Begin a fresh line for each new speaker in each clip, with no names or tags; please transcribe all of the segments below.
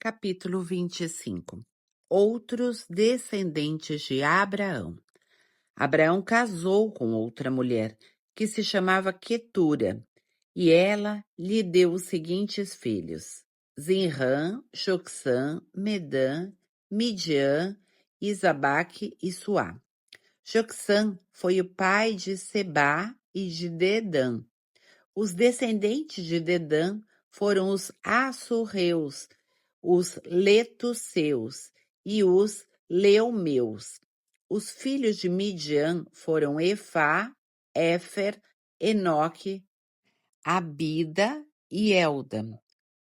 Capítulo 25. Outros descendentes de Abraão. Abraão casou com outra mulher, que se chamava Quetura, e ela lhe deu os seguintes filhos: Zinrã, Jocsã, Medã, Midian, Isabaque e Suá. Jocsã foi o pai de Sebá e de Dedã. Os descendentes de Dedã foram os Assurreus, os Letusseus e os Leumeus. Os filhos de Midian foram Efá, Éfer, Enoque, Abida e Elda.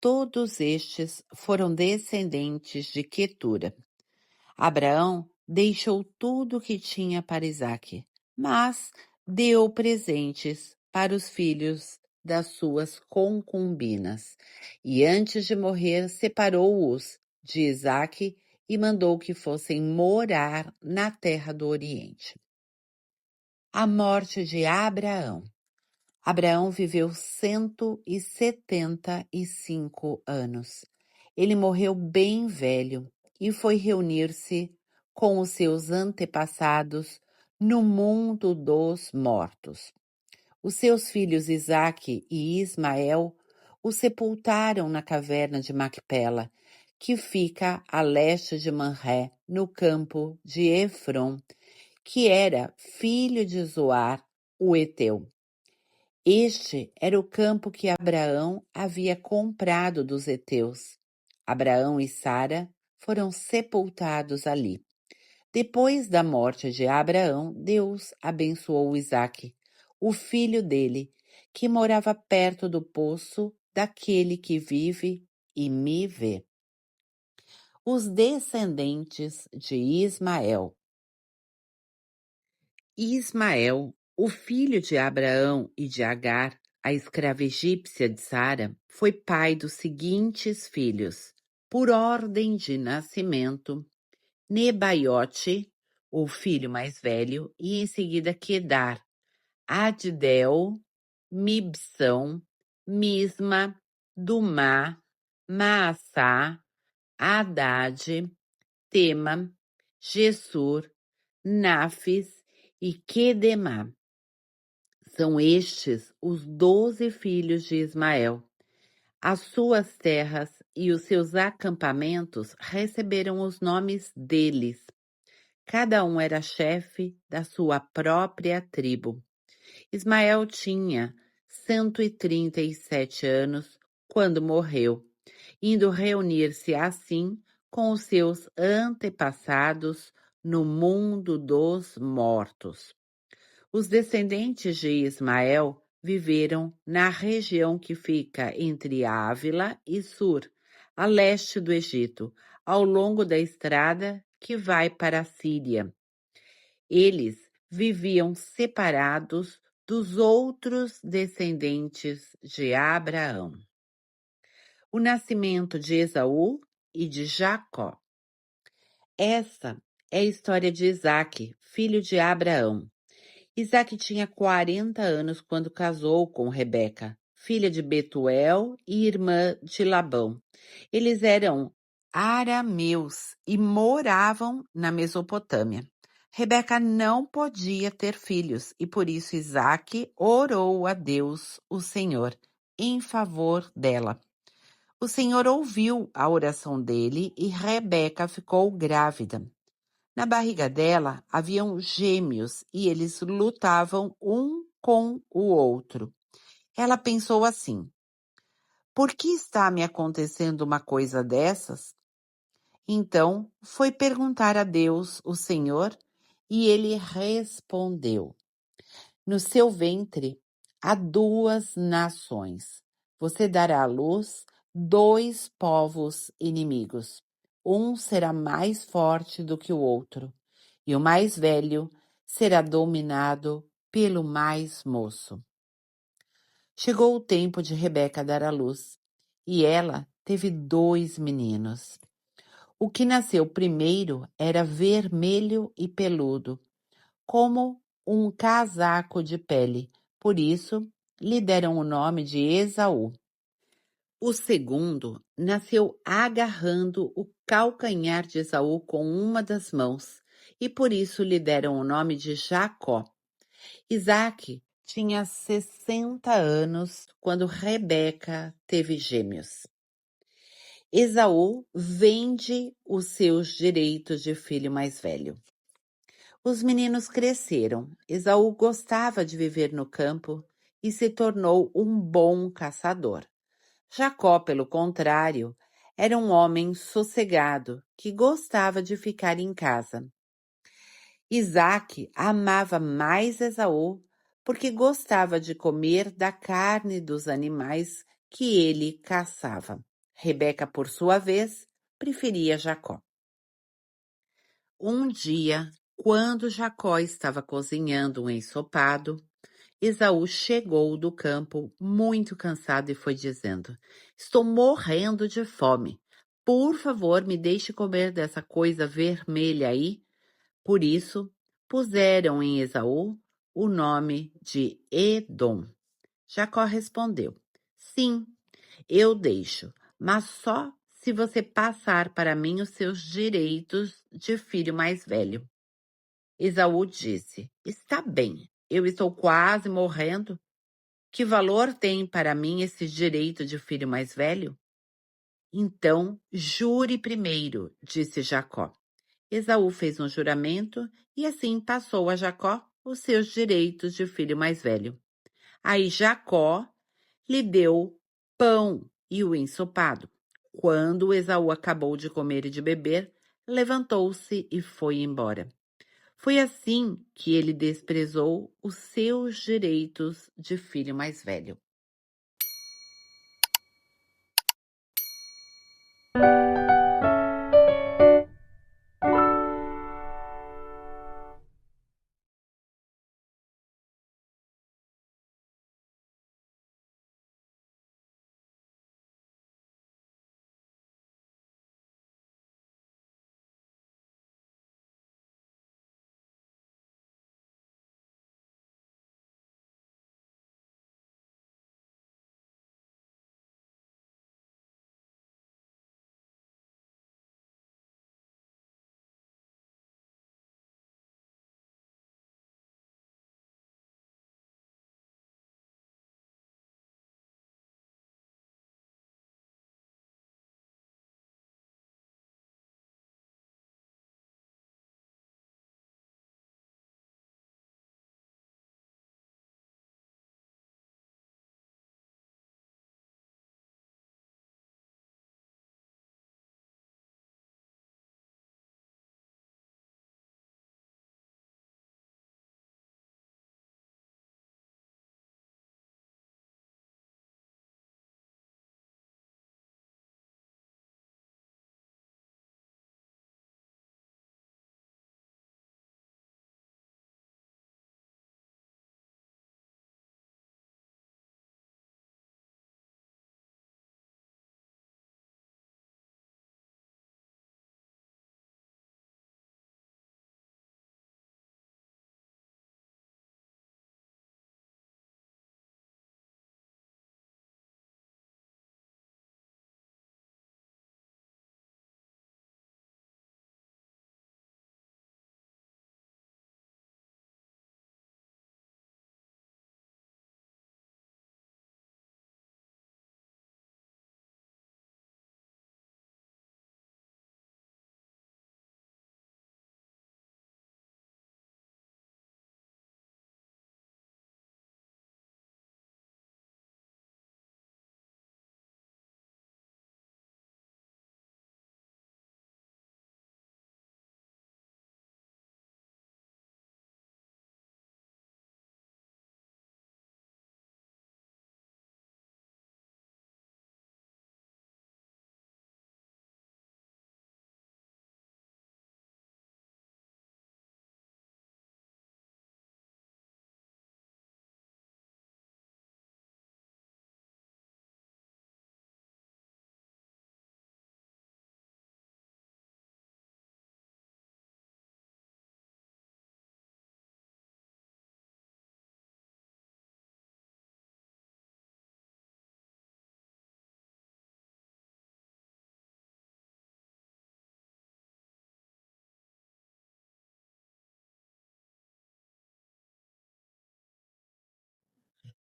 Todos estes foram descendentes de Quetura. Abraão deixou tudo o que tinha para Isaque, mas deu presentes para os filhos das suas concubinas. E antes de morrer, separou-os de Isaque e mandou que fossem morar na terra do Oriente. A morte de Abraão. Abraão viveu 175 anos. Ele morreu bem velho e foi reunir-se com os seus antepassados no mundo dos mortos. Os seus filhos Isaque e Ismael o sepultaram na caverna de Macpela, que fica a leste de Manré, no campo de Efron, que era filho de Zoar, o Eteu. Este era o campo que Abraão havia comprado dos heteus. Abraão e Sara foram sepultados ali. Depois da morte de Abraão, Deus abençoou Isaque, o filho dele, que morava perto do poço daquele que vive e me vê. Os descendentes de Ismael. Ismael, o filho de Abraão e de Agar, a escrava egípcia de Sara, foi pai dos seguintes filhos, por ordem de nascimento: Nebaiote, o filho mais velho, e em seguida Quedar, Adidel, Mibsão, Misma, Dumá, Maassá, Haddad, Tema, Gessur, Nafis e Quedemá. São estes os 12 filhos de Ismael. As suas terras e os seus acampamentos receberam os nomes deles. Cada um era chefe da sua própria tribo. Ismael tinha 137 anos quando morreu, indo reunir-se assim com os seus antepassados no mundo dos mortos. Os descendentes de Ismael viveram na região que fica entre Ávila e Sur, a leste do Egito, ao longo da estrada que vai para a Síria. Eles viviam separados dos outros descendentes de Abraão. O nascimento de Esaú e de Jacó. Essa é a história de Isaque, filho de Abraão. Isaque tinha 40 anos quando casou com Rebeca, filha de Betuel e irmã de Labão. Eles eram arameus e moravam na Mesopotâmia. Rebeca não podia ter filhos e por isso Isaque orou a Deus, o Senhor, em favor dela. O Senhor ouviu a oração dele e Rebeca ficou grávida. Na barriga dela haviam gêmeos e eles lutavam um com o outro. Ela pensou assim: por que está me acontecendo uma coisa dessas? Então foi perguntar a Deus, o Senhor, e ele respondeu: no seu ventre há 2 nações. Você dará à luz 2 povos inimigos. Um será mais forte do que o outro, e o mais velho será dominado pelo mais moço. Chegou o tempo de Rebeca dar à luz, e ela teve 2 meninos. O que nasceu primeiro era vermelho e peludo, como um casaco de pele, por isso lhe deram o nome de Esaú. O segundo nasceu agarrando o calcanhar de Esaú com uma das mãos, e por isso lhe deram o nome de Jacó. Isaque tinha 60 anos quando Rebeca teve gêmeos. Esaú vende os seus direitos de filho mais velho. Os meninos cresceram. Esaú gostava de viver no campo e se tornou um bom caçador. Jacó, pelo contrário, era um homem sossegado que gostava de ficar em casa. Isaque amava mais Esaú porque gostava de comer da carne dos animais que ele caçava. Rebeca, por sua vez, preferia Jacó. Um dia, quando Jacó estava cozinhando um ensopado, Esaú chegou do campo muito cansado e foi dizendo: Estou morrendo de fome. Por favor, me deixe comer dessa coisa vermelha aí. Por isso, puseram em Esaú o nome de Edom. Jacó respondeu: Sim, eu deixo, mas só se você passar para mim os seus direitos de filho mais velho. Esaú disse: Está bem, eu estou quase morrendo. Que valor tem para mim esse direito de filho mais velho? Então, jure primeiro, disse Jacó. Esaú fez um juramento e assim passou a Jacó os seus direitos de filho mais velho. Aí Jacó lhe deu pão e o ensopado. Quando Esaú acabou de comer e de beber, levantou-se e foi embora. Foi assim que ele desprezou os seus direitos de filho mais velho.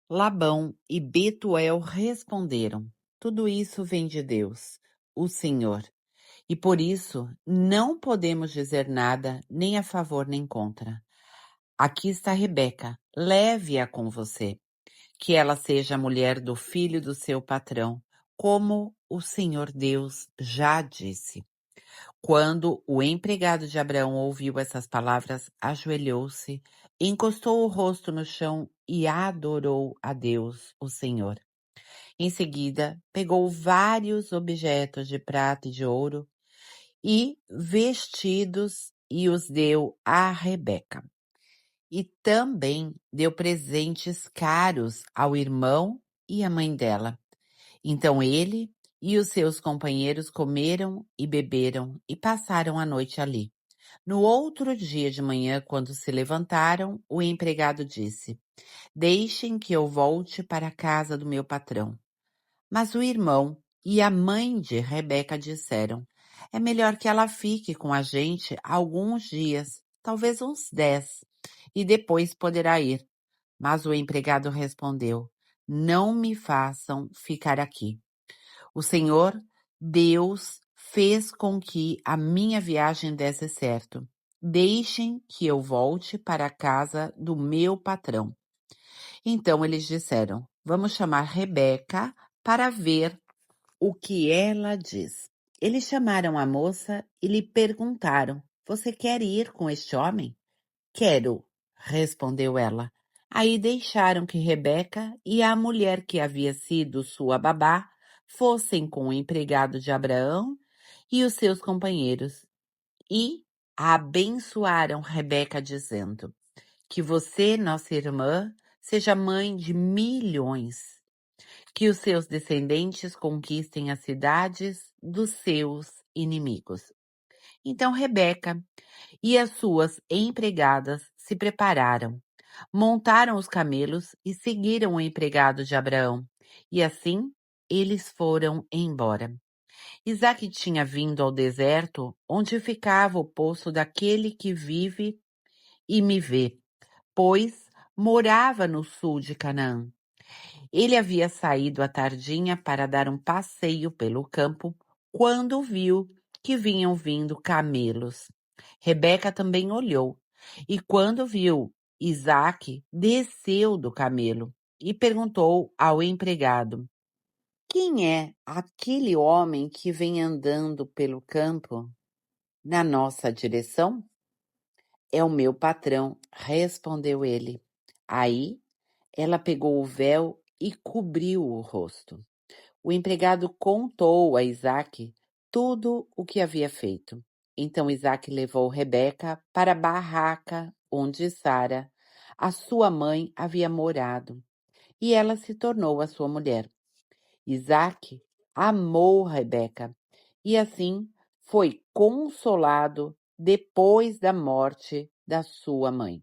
Labão e Betuel responderam: tudo isso vem de Deus, o Senhor, e por isso não podemos dizer nada nem a favor nem contra. Aqui está Rebeca, leve-a com você, que ela seja a mulher do filho do seu patrão, como o Senhor Deus já disse. Quando o empregado de Abraão ouviu essas palavras, ajoelhou-se, encostou o rosto no chão e adorou a Deus, o Senhor. Em seguida, pegou vários objetos de prata e de ouro e vestidos e os deu a Rebeca. E também deu presentes caros ao irmão e à mãe dela. Então ele e os seus companheiros comeram e beberam e passaram a noite ali. No outro dia de manhã, quando se levantaram, o empregado disse: deixem que eu volte para a casa do meu patrão. Mas o irmão e a mãe de Rebeca disseram: é melhor que ela fique com a gente alguns dias, talvez uns 10, e depois poderá ir. Mas o empregado respondeu: não me façam ficar aqui. O Senhor, Deus, fez com que a minha viagem desse certo. Deixem que eu volte para a casa do meu patrão. Então eles disseram: vamos chamar Rebeca para ver o que ela diz. Eles chamaram a moça e lhe perguntaram: você quer ir com este homem? Quero, respondeu ela. Aí deixaram que Rebeca e a mulher que havia sido sua babá fossem com o empregado de Abraão e os seus companheiros e abençoaram Rebeca dizendo: que você, nossa irmã, seja mãe de milhões, que os seus descendentes conquistem as cidades dos seus inimigos. Então Rebeca e as suas empregadas se prepararam, montaram os camelos e seguiram o empregado de Abraão. E assim eles foram embora. Isaque tinha vindo ao deserto, onde ficava o poço daquele que vive e me vê, pois morava no sul de Canaã. Ele havia saído à tardinha para dar um passeio pelo campo, quando viu que vinham vindo camelos. Rebeca também olhou, e quando viu Isaque, desceu do camelo e perguntou ao empregado: quem é aquele homem que vem andando pelo campo na nossa direção? É o meu patrão, respondeu ele. Aí ela pegou o véu e cobriu o rosto. O empregado contou a Isaque tudo o que havia feito. Então Isaque levou Rebeca para a barraca onde Sara, a sua mãe, havia morado, e ela se tornou a sua mulher. Isaque amou Rebeca e assim foi consolado depois da morte da sua mãe.